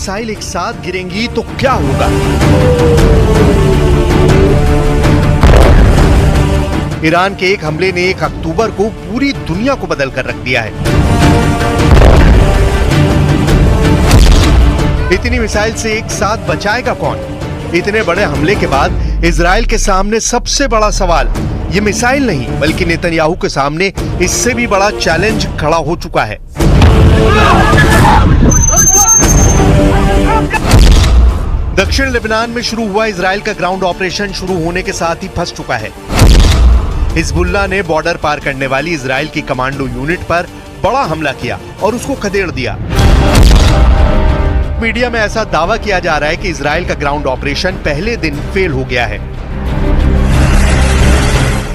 Missile एक साथ गिरेंगी तो क्या होगा? ईरान के एक हमले ने 1 अक्टूबर को पूरी दुनिया को बदल कर रख दिया है। इतनी मिसाइल से एक साथ बचाएगा कौन? इतने बड़े हमले के बाद इजराइल के सामने सबसे बड़ा सवाल ये मिसाइल नहीं बल्कि नेतन्याहू के सामने इससे भी बड़ा चैलेंज खड़ा हो चुका है। दक्षिण लेबनान में शुरू हुआ इजराइल का ग्राउंड ऑपरेशन शुरू होने के साथ ही फंस चुका है। हिजबुल्लाह ने बॉर्डर पार करने वाली इजराइल की कमांडो यूनिट पर बड़ा हमला किया और उसको खदेड़ दिया। मीडिया में ऐसा दावा किया जा रहा है कि इजराइल का ग्राउंड ऑपरेशन पहले दिन फेल हो गया है।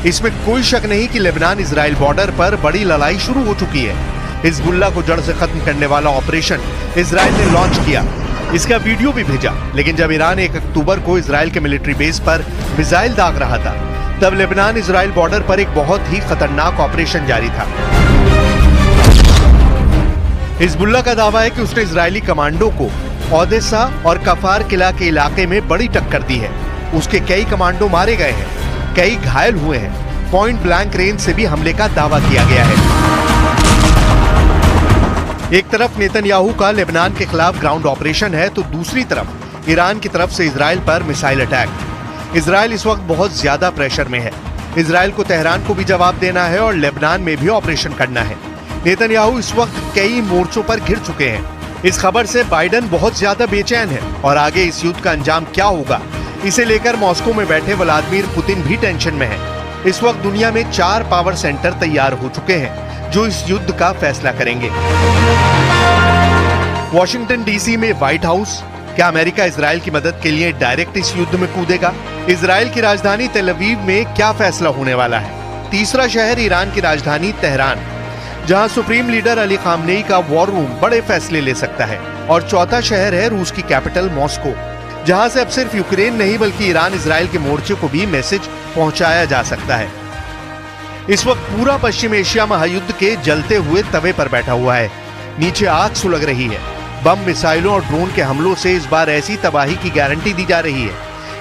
इसमें कोई शक नहीं कि लेबनान इजराइल बॉर्डर पर बड़ी लड़ाई शुरू हो चुकी है। हिजबुल्लाह को जड़ से खत्म करने वाला ऑपरेशन इजराइल ने लॉन्च किया, इसका वीडियो भी भेजा। लेकिन जब ईरान 1 अक्टूबर को इजराइल के मिलिट्री बेस पर मिसाइल दाग रहा था, तब लेबनान इजराइल बॉर्डर पर एक बहुत ही खतरनाक ऑपरेशन जारी था। हिजबुल्लाह का दावा है कि उसने इजरायली कमांडो को ओदेसा और कफार किला के इलाके में बड़ी टक्कर दी है। उसके कई कमांडो मारे गए हैं, कई घायल हुए हैं। पॉइंट ब्लैंक रेंज से भी हमले का दावा किया गया है। एक तरफ नेतन्याहू का लेबनान के खिलाफ ग्राउंड ऑपरेशन है तो दूसरी तरफ ईरान की तरफ से इजराइल पर मिसाइल अटैक। इजराइल इस वक्त बहुत ज्यादा प्रेशर में है। इजराइल को तेहरान को भी जवाब देना है और लेबनान में भी ऑपरेशन करना है। नेतन्याहू इस वक्त कई मोर्चों पर घिर चुके हैं। इस खबर से बाइडेन बहुत ज्यादा बेचैन है और आगे इस युद्ध का अंजाम क्या होगा, इसे लेकर मॉस्को में बैठे व्लादिमीर पुतिन भी टेंशन में है। इस वक्त दुनिया में 4 पावर सेंटर तैयार हो चुके हैं जो इस युद्ध का फैसला करेंगे। वॉशिंगटन डीसी में व्हाइट हाउस, क्या अमेरिका इजराइल की मदद के लिए डायरेक्ट इस युद्ध में कूदेगा? इजराइल की राजधानी तेल अवीव में क्या फैसला होने वाला है? तीसरा शहर ईरान की राजधानी तेहरान, जहां सुप्रीम लीडर अली खामनेई का वॉर रूम बड़े फैसले ले सकता है। और चौथा शहर है रूस की कैपिटल मॉस्को, जहां से अब सिर्फ यूक्रेन नहीं बल्कि ईरान इजराइल के मोर्चे को भी मैसेज पहुंचाया जा सकता है। इस वक्त पूरा पश्चिम एशिया महायुद्ध के जलते हुए तवे पर बैठा हुआ है। नीचे आग सुलग रही है। बम, मिसाइलों और ड्रोन के हमलों से इस बार ऐसी तबाही की गारंटी दी जा रही है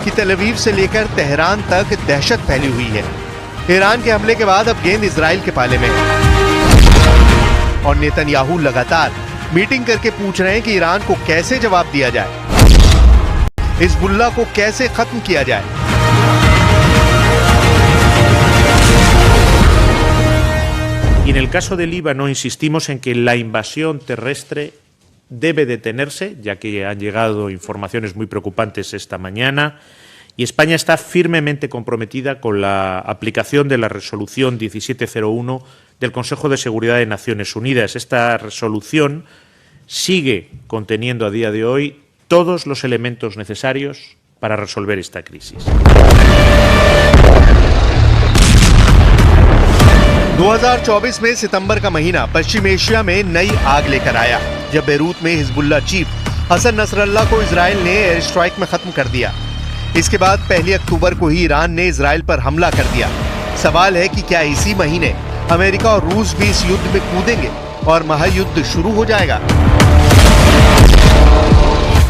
कि तेल अवीव से लेकर तेहरान तक दहशत फैली हुई है। ईरान के हमले के बाद अब गेंद इजराइल के पाले में है और नेतन्याहू लगातार मीटिंग करके पूछ रहे हैं कि ईरान को कैसे जवाब दिया जाए, हिजबुल्लाह को कैसे खत्म किया जाए। Y en el caso de Líbano insistimos en que la invasión terrestre debe detenerse, ya que han llegado informaciones muy preocupantes esta mañana, y España está firmemente comprometida con la aplicación de la resolución 1701 del Consejo de Seguridad de Naciones Unidas. Esta resolución sigue conteniendo a día de hoy todos los elementos necesarios para resolver esta crisis. 2024 में सितंबर का महीना पश्चिम Asia में नई आग लेकर आया, जब Beirut में हिजबुल्लाह चीफ हसन नसरल्लाह को इजराइल ने एयर स्ट्राइक में खत्म कर दिया। इसके बाद 1 अक्टूबर को ही ईरान ने इजराइल पर हमला कर दिया। सवाल है कि क्या इसी महीने अमेरिका और रूस भी इस युद्ध में कूदेंगे और महायुद्ध शुरू हो जाएगा?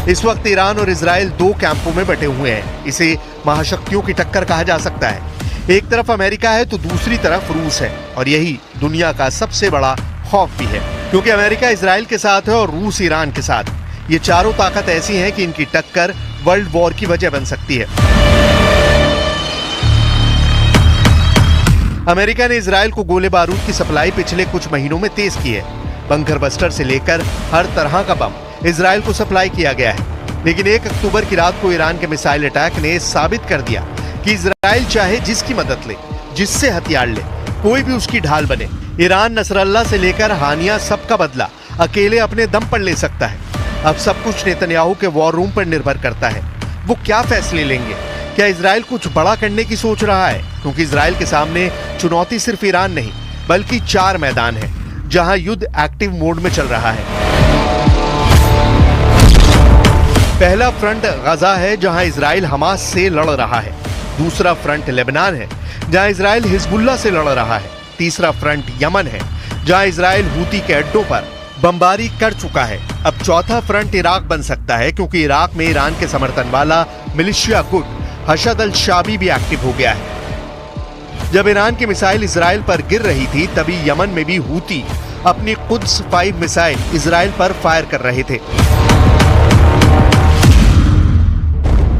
इस वक्त ईरान और इजराइल 2 कैंपों में बटे हुए हैं। इसे महाशक्तियों की टक्कर कहा जा सकता है। एक तरफ अमेरिका है तो दूसरी तरफ रूस है और यही दुनिया का सबसे बड़ा खौफ भी है, क्योंकि अमेरिका इजराइल के साथ है और रूस ईरान के साथ। ये चारों ताकत ऐसी हैं कि इनकी टक्कर वर्ल्ड वॉर की वजह बन सकती है। अमेरिका ने इजराइल को गोले बारूद की सप्लाई पिछले कुछ महीनों में तेज की है। बंकर बस्टर से लेकर हर तरह का बम इजराइल को सप्लाई किया गया है। लेकिन 1 अक्टूबर की रात को ईरान के मिसाइल अटैक ने साबित कर दिया कि इजराइल चाहे जिसकी मदद ले, जिससे हथियार ले, कोई भी उसकी ढाल बने, ईरान नसरल्लाह से लेकर हानिया सबका बदला अकेले अपने दम पर ले सकता है। अब सब कुछ नेतन्याहू के वॉर रूम पर निर्भर करता है। वो क्या फैसले लेंगे? क्या इजराइल कुछ बड़ा करने की सोच रहा है? क्योंकि इजराइल के सामने चुनौती सिर्फ ईरान नहीं बल्कि 4 मैदान है जहां युद्ध एक्टिव मोड में चल रहा है। पहला फ्रंट गजा है जहां इजराइल हमास से लड़ रहा है। दूसरा फ्रंट लेबनान है जहां इजराइल हिजबुल्लाह से लड़ रहा है। तीसरा फ्रंट यमन है जहां इजराइल हूती के अड्डों पर बमबारी कर चुका है। अब चौथा फ्रंट इराक बन सकता है, क्योंकि इराक में ईरान के समर्थन वाला मिलिशिया गुट हशद अल शाबी भी एक्टिव हो गया है। जब ईरान की मिसाइल इजराइल पर गिर रही थी, तभी यमन में भी हूती अपनी कुद्स 5 मिसाइल इजराइल पर फायर कर रहे थे।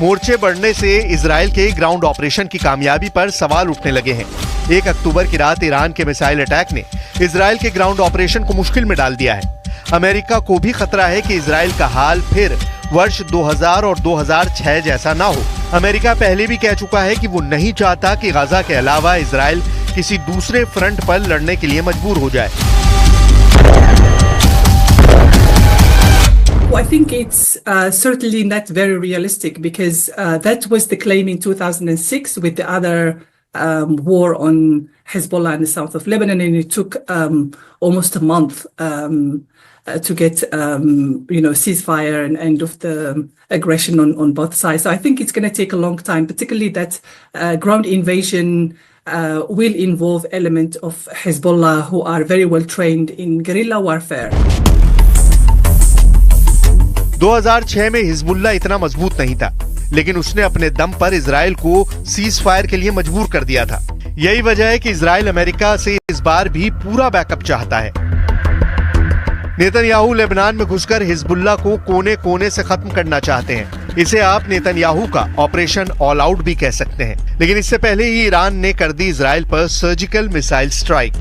मोर्चे बढ़ने से इजराइल के ग्राउंड ऑपरेशन की कामयाबी पर सवाल उठने लगे हैं। 1 अक्टूबर की रात ईरान के मिसाइल अटैक ने इजराइल के ग्राउंड ऑपरेशन को मुश्किल में डाल दिया है। अमेरिका को भी खतरा है कि इजराइल का हाल फिर वर्ष 2000 और 2006 जैसा ना हो। अमेरिका पहले भी कह चुका है कि वो नहीं चाहता कि गाजा के अलावा इजराइल किसी दूसरे फ्रंट पर लड़ने के लिए मजबूर हो जाए। Well, I think it's certainly not very realistic, because that was the claim in 2006 with the other war on Hezbollah in the south of Lebanon, and it took almost a month to get ceasefire and end of the aggression on both sides. So I think it's going to take a long time, particularly that ground invasion will involve elements of Hezbollah who are very well trained in guerrilla warfare. 2006 में Hezbollah इतना मजबूत नहीं था, लेकिन उसने अपने दम पर इजराइल को सीज फायर के लिए मजबूर कर दिया था। यही वजह है कि इजराइल अमेरिका से इस बार भी पूरा बैकअप चाहता है। नेतन्याहू लेबनान में घुसकर हिजबुल्लाह को कोने कोने से खत्म करना चाहते हैं। इसे आप नेतन्याहू का ऑपरेशन ऑल आउट भी कह सकते हैं। लेकिन इससे पहले ही ईरान ने कर दी इजराइल पर सर्जिकल मिसाइल स्ट्राइक।